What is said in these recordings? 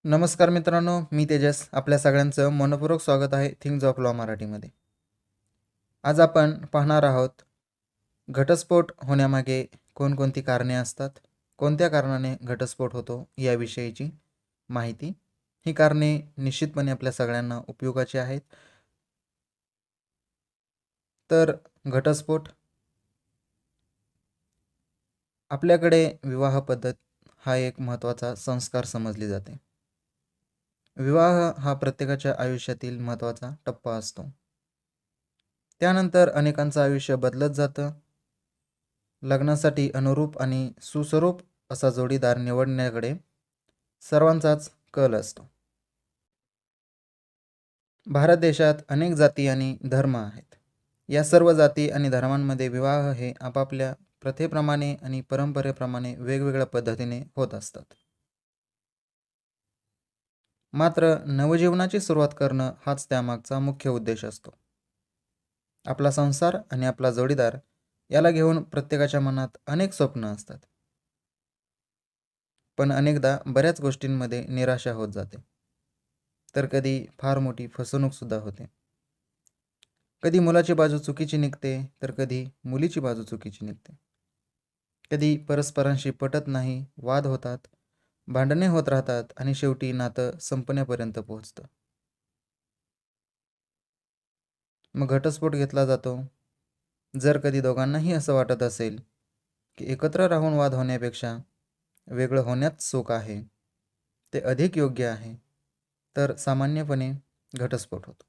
नमस्कार मित्रांनो, मी तेजस. आपल्या सगळ्यांचं मनपूर्वक स्वागत आहे थिंग्स ऑफ लॉ मराठीमध्ये. आज आपण पाहणार आहोत घटस्फोट होण्यामागे कोणकोणती कारणे असतात, कोणत्या कारणाने घटस्फोट होतो याविषयीची माहिती. ही कारणे निश्चितपणे आपल्या सगळ्यांना उपयोगाची आहेत. तर घटस्फोट, आपल्याकडे विवाह पद्धत हा एक महत्त्वाचा संस्कार समजली जाते. विवाह हा प्रत्येकाच्या आयुष्यातील महत्त्वाचा टप्पा असतो. त्यानंतर अनेकांचं आयुष्य बदलत जातं. लग्नासाठी अनुरूप आणि सुस्वरूप असा जोडीदार निवडण्याकडे सर्वांचाच कल असतो. भारत देशात अनेक जाती आणि धर्म आहेत. या सर्व जाती आणि धर्मांमध्ये विवाह हे आपापल्या प्रथेप्रमाणे आणि परंपरेप्रमाणे वेगवेगळ्या पद्धतीने होत असतात. मात्र नवजीवनाची सुरुवात करणं हाच त्यामागचा मुख्य उद्देश असतो. आपला संसार आणि आपला जोडीदार याला घेऊन प्रत्येकाच्या मनात अनेक स्वप्न असतात. पण अनेकदा बऱ्याच गोष्टींमध्ये निराशा होत जाते. तर कधी फार मोठी फसवणूकसुद्धा होते. कधी मुलाची बाजू चुकीची निघते, तर कधी मुलीची बाजू चुकीची निघते. कधी परस्परांशी पटत नाही, वाद होतात, भांडणे होत राहतात आणि शेवटी नातं संपण्यापर्यंत पोहोचतं. मग घटस्फोट घेतला जातो. जर कधी दोघांनाही असं वाटत असेल की एकत्र राहून वाद होण्यापेक्षा वेगळं होण्यात सुख आहे, ते अधिक योग्य आहे, तर सामान्यपणे घटस्फोट होतो.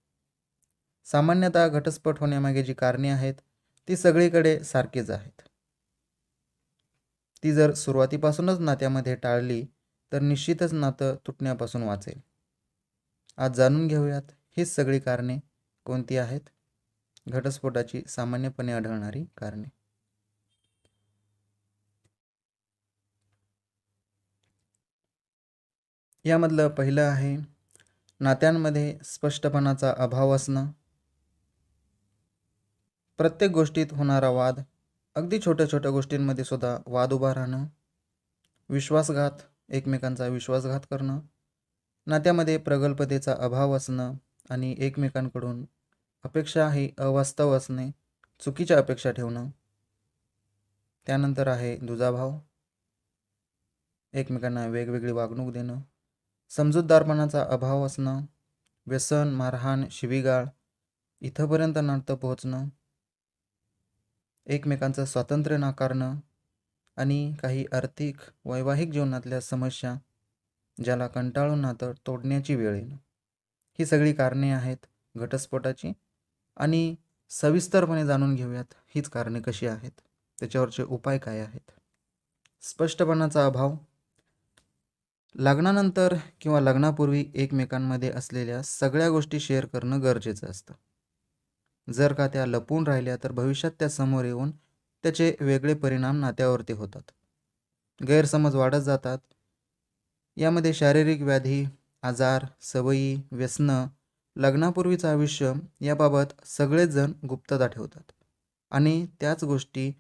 सामान्यतः घटस्फोट होण्यामागे जी कारणे आहेत ती सगळीकडे सारखीच आहेत. ती जर सुरुवातीपासूनच नात्यामध्ये टाळली तर निश्चितच नातं तुटण्यापासून वाचेल. आज जाणून घेऊयात हीच सगळी कारणे कोणती आहेत, घटस्फोटाची सामान्यपणे आढळणारी कारणे. यामधलं पहिलं आहे नात्यांमध्ये स्पष्टपणाचा अभाव असणं. प्रत्येक गोष्टीत होणारा वाद, अगदी छोट्या छोट्या गोष्टींमध्ये सुद्धा वाद उभा राहणं. विश्वासघात, एकमेकांचा विश्वासघात करणं. नात्यामध्ये प्रगल्भतेचा अभाव असणं आणि एकमेकांकडून अपेक्षा ही अवास्तव असणे, चुकीच्या अपेक्षा ठेवणं. त्यानंतर आहे दुजाभाव, एकमेकांना वेगवेगळी वागणूक देणं. समजूतदारपणाचा अभाव असणं, व्यसन, मारहाण, शिवीगाळ इथंपर्यंत नातं पोहोचणं. एकमेकांचं स्वातंत्र्य नाकारणं आणि काही आर्थिक वैवाहिक जीवनातल्या समस्या ज्याला कंटाळून नातं तोडण्याची वेळ येणं. ही सगळी कारणे आहेत घटस्फोटाची. आणि सविस्तरपणे जाणून घेऊयात हीच कारणे कशी आहेत, त्याच्यावरचे उपाय काय आहेत. स्पष्टपणाचा अभाव, लग्नानंतर किंवा लग्नापूर्वी एकमेकांमध्ये असलेल्या सगळ्या गोष्टी शेअर करणं गरजेचं असतं. जर का त्या लपून राहिल्या तर भविष्यात त्या समोर येऊन त्याचे वेगळे परिणाम नात्यावरती होतात. गैरसमज वाढत जातात. यामध्ये शारीरिक व्याधी, आजार, सवयी, व्यसनं, लग्नापूर्वीचं आयुष्य याबाबत सगळेच जण गुप्तता ठेवतात आणि त्याच गोष्टी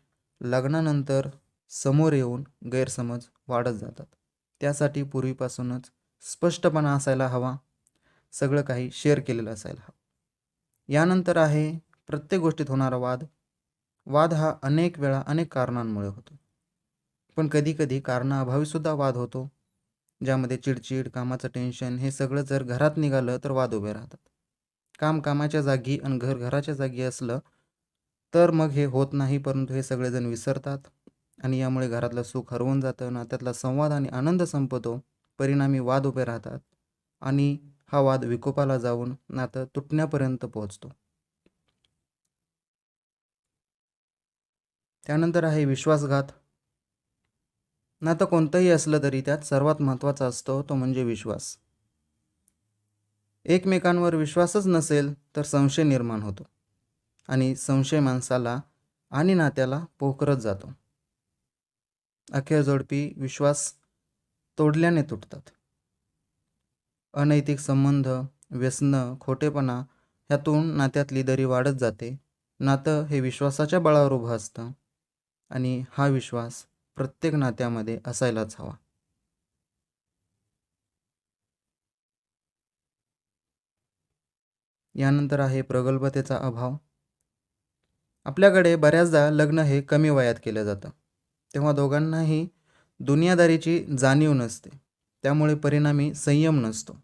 लग्नानंतर समोर येऊन गैरसमज वाढत जातात. त्यासाठी पूर्वीपासूनच स्पष्टपणा असायला हवा, सगळं काही शेअर केलेलं असायला हवं. यानंतर आहे प्रत्येक गोष्टीत होणारा वाद. वाद हा अनेक वेळा अनेक कारणांमुळे होतो, पण कधीकधी कारणाअभावीसुद्धा वाद होतो, ज्यामध्ये चिडचिड, कामाचं टेन्शन हे सगळं जर घरात निघालं तर वाद उभे राहतात. काम कामाच्या जागी आणि घर घराच्या जागी असलं तर मग हे होत नाही, परंतु हे सगळेजण विसरतात आणि यामुळे घरातलं सुख हरवून जातं, नात्यातला संवाद आणि आनंद संपतो. परिणामी वाद उभे राहतात आणि हा वाद विकोपाला जाऊन नातं तुटण्यापर्यंत पोहोचतो. त्यानंतर आहे विश्वासघात. नातं कोणतंही असलं तरी त्यात सर्वात महत्त्वाचा असतो तो म्हणजे विश्वास. एकमेकांवर विश्वासच नसेल तर संशय निर्माण होतो आणि संशय माणसाला आणि नात्याला पोखरत जातो. अखेर जोडपी विश्वास तोडल्याने तुटतात. अनैतिक संबंध, व्यसनं, खोटेपणा ह्यातून नात्यातली दरी वाढत जाते. नातं हे विश्वासाच्या बळावर उभं असतं आणि हा विश्वास प्रत्येक नात्यामध्ये असायलाच हवा. यानंतर आहे प्रगल्भतेचा अभाव. आपल्याकडे बऱ्याचदा लग्न हे कमी वयात केलं जातं, तेव्हा दोघांनाही दुनियादारीची जाणीव नसते, त्यामुळे परिणामी संयम नसतो.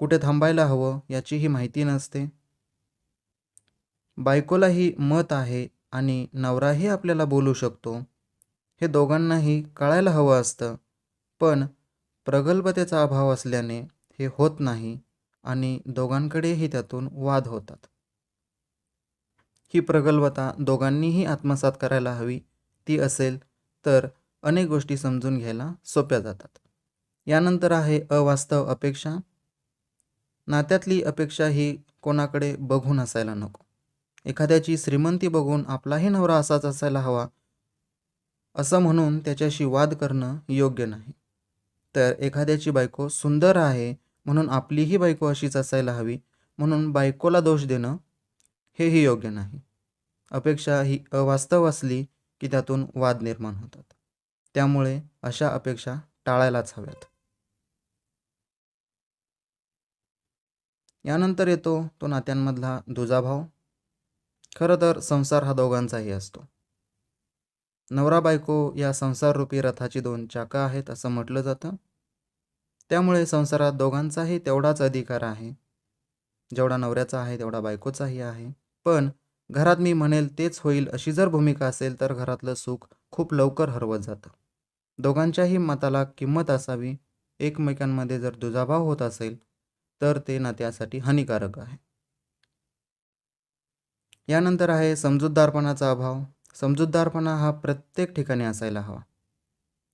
कुठे थांबायला हवं याचीही माहिती नसते. बायकोलाही मत आहे आणि नवराही आपल्याला बोलू शकतो, हे दोघांनाही कळायला हवं असतं. पण प्रगल्भतेचा अभाव असल्याने हे होत नाही आणि दोघांकडेही त्यातून वाद होतात. ही प्रगल्भता दोघांनीही आत्मसात करायला हवी. ती असेल तर अनेक गोष्टी समजून घ्यायला सोप्या जातात. यानंतर आहे अवास्तव अपेक्षा. नात्यातली अपेक्षा ही कोणाकडे बघून असायला नको. एखाद्याची श्रीमंती बघून आपलाही नवरा असाच असायला हवा असं म्हणून त्याच्याशी वाद करणं योग्य नाही. तर एखाद्याची बायको सुंदर आहे म्हणून आपलीही बायको अशीच असायला हवी म्हणून बायकोला दोष देणं हेही योग्य नाही. अपेक्षा ही अवास्तव असली की त्यातून वाद निर्माण होतात. त्यामुळे अशा अपेक्षा टाळायलाच हव्यात. यानंतर येतो तो नात्यांमधला दुजाभाव. खरं तर संसार हा दोघांचाही असतो. नवरा बायको या संसाररूपी रथाची 2 चाकं आहेत असं म्हटलं जातं. त्यामुळे संसारात दोघांचाही तेवढाच अधिकार आहे. जेवढा नवऱ्याचा आहे तेवढा बायकोचाही आहे. पण घरात मी म्हणेल तेच होईल अशी जर भूमिका असेल तर घरातलं सुख खूप लवकर हरवत जातं. दोघांच्याही मताला किंमत असावी. एकमेकांमध्ये जर दुजाभाव होत असेल तर ते नात्यासाठी हानिकारक आहे. यानंतर आहे समजूतदारपणाचा अभाव. समजूतदारपणा हा प्रत्येक ठिकाणी असायला हवा.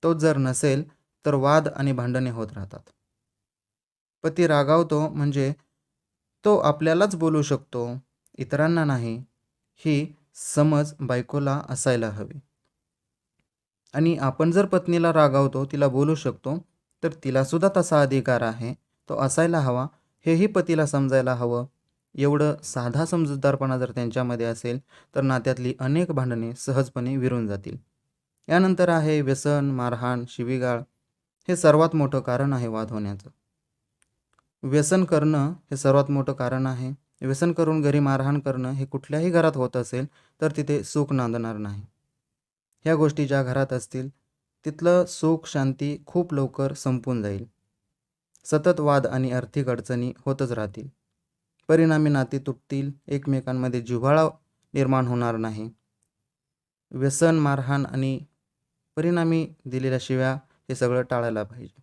तो जर नसेल तर वाद आणि भांडणे होत राहतात. पती रागावतो म्हणजे तो आपल्यालाच बोलू शकतो, इतरांना नाही, ही समज बायकोला असायला हवी. आणि आपण जर पत्नीला रागावतो, तिला बोलू शकतो, तर तिलासुद्धा तसा अधिकार आहे, तो असायला हवा, हेही पतीला समजायला हवं. एवढं साधा समजूतदारपणा जर त्यांच्यामध्ये असेल तर नात्यातली अनेक भांडणे सहजपणे विरून जातील. यानंतर आहे व्यसन, मारहाण, शिवीगाळ. हे सर्वात मोठं कारण आहे वाद होण्याचं. व्यसन करणं हे सर्वात मोठं कारण आहे. व्यसन करून घरी मारहाण करणं हे कुठल्याही घरात होत असेल तर तिथे सुख नांदणार नाही. ह्या गोष्टी ज्या घरात असतील तिथलं सुख शांती खूप लवकर संपून जाईल. सतत वाद आणि आर्थिक अडचणी होतच राहतील. परिणामी नाती तुटतील, एकमेकांमध्ये जिव्हाळा निर्माण होणार नाही. व्यसन, मारहाण आणि परिणामी दिलेल्या शिव्या हे सगळं टाळायला पाहिजे.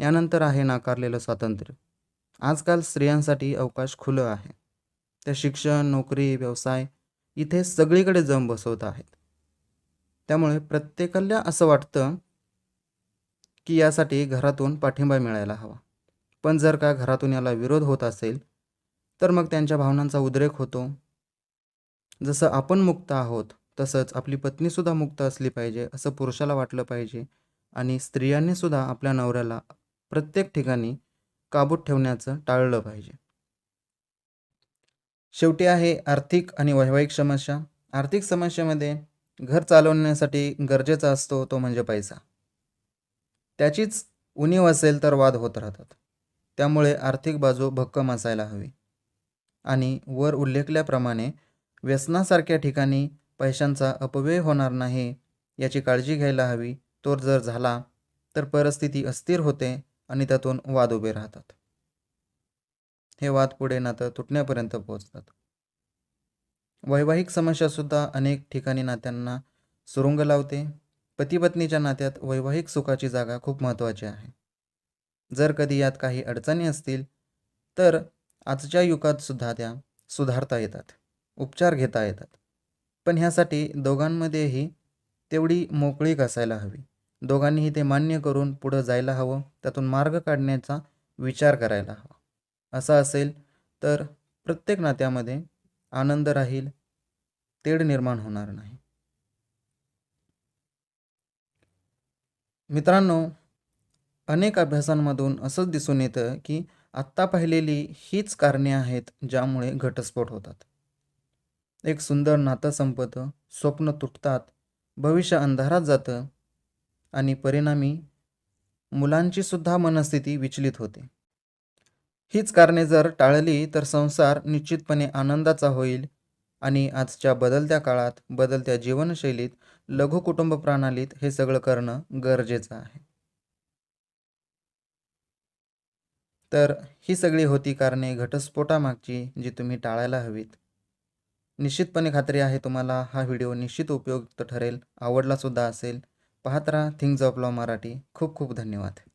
यानंतर आहे नाकारलेलं स्वातंत्र्य. आजकाल स्त्रियांसाठी अवकाश खुलं आहे. त्या शिक्षण, नोकरी, व्यवसाय इथे सगळीकडे जम बसवत आहेत. त्यामुळे प्रत्येकाला असं वाटतं की यासाठी घरातून पाठिंबा मिळायला हवा. पण जर का घरातून याला विरोध होत असेल तर मग त्यांच्या भावनांचा उद्रेक होतो. जसं आपण मुक्त आहोत तसंच आपली पत्नीसुद्धा मुक्त असली पाहिजे असं पुरुषाला वाटलं पाहिजे आणि स्त्रियांनीसुद्धा आपल्या नवऱ्याला प्रत्येक ठिकाणी काबूत ठेवण्याचं टाळलं पाहिजे. शेवटी आहे आर्थिक आणि वैवाहिक समस्या. आर्थिक समस्येमध्ये घर चालवण्यासाठी गरजेचा असतो तो म्हणजे पैसा. त्याचीच उणीव असेल तर वाद होत राहतात. त्यामुळे आर्थिक बाजू भक्कम असायला हवी. आणि वर उल्लेखल्याप्रमाणे व्यसनासारख्या ठिकाणी पैशांचा अपव्यय होणार नाही याची काळजी घ्यायला हवी. तो जर झाला तर परिस्थिती अस्थिर होते आणि त्यातून वाद उभे राहतात. हे वाद पुढे नातं तुटण्यापर्यंत पोहोचतात. वैवाहिक समस्यासुद्धा अनेक ठिकाणी नात्यांना सुरुंग लावते. पती पत्नीच्या नात्यात वैवाहिक सुखाची जागा खूप महत्त्वाची आहे. जर कधी यात काही अडचणी असतील तर आजच्या युगात सुद्धा त्या सुधारता येतात, उपचार घेता येतात. पण ह्यासाठी दोघांमध्येही तेवढी मोकळीक असायला हवी. दोघांनीही ते मान्य करून पुढं जायला हवं, त्यातून मार्ग काढण्याचा विचार करायला हवा. असं असेल तर प्रत्येक नात्यामध्ये आनंद राहील, तेढ निर्माण होणार नाही. मित्रांनो, अनेक अभ्यासांमधून असंच दिसून येतं की आत्ता पाहिलेली हीच कारणे आहेत ज्यामुळे घटस्फोट होतात. एक सुंदर नातं संपतं, स्वप्न तुटतात, भविष्य अंधारात जातं आणि परिणामी मुलांची सुद्धा मनस्थिती विचलित होते. हीच कारणे जर टाळली तर संसार निश्चितपणे आनंदाचा होईल आणि आजच्या बदलत्या काळात, बदलत्या जीवनशैलीत, लघुकुटुंब प्रणालीत हे सगळं करणं गरजेचं आहे. तर ही सगळी होती कारणे घटस्फोटामागची, जी तुम्ही टाळायला हवीत. निश्चितपणे खात्री आहे तुम्हाला हा व्हिडिओ निश्चित उपयुक्त ठरेल, आवडलासुद्धा असेल. पाहत राहा थिंग्स ऑफ लॉ मराठी. खूप खूप धन्यवाद.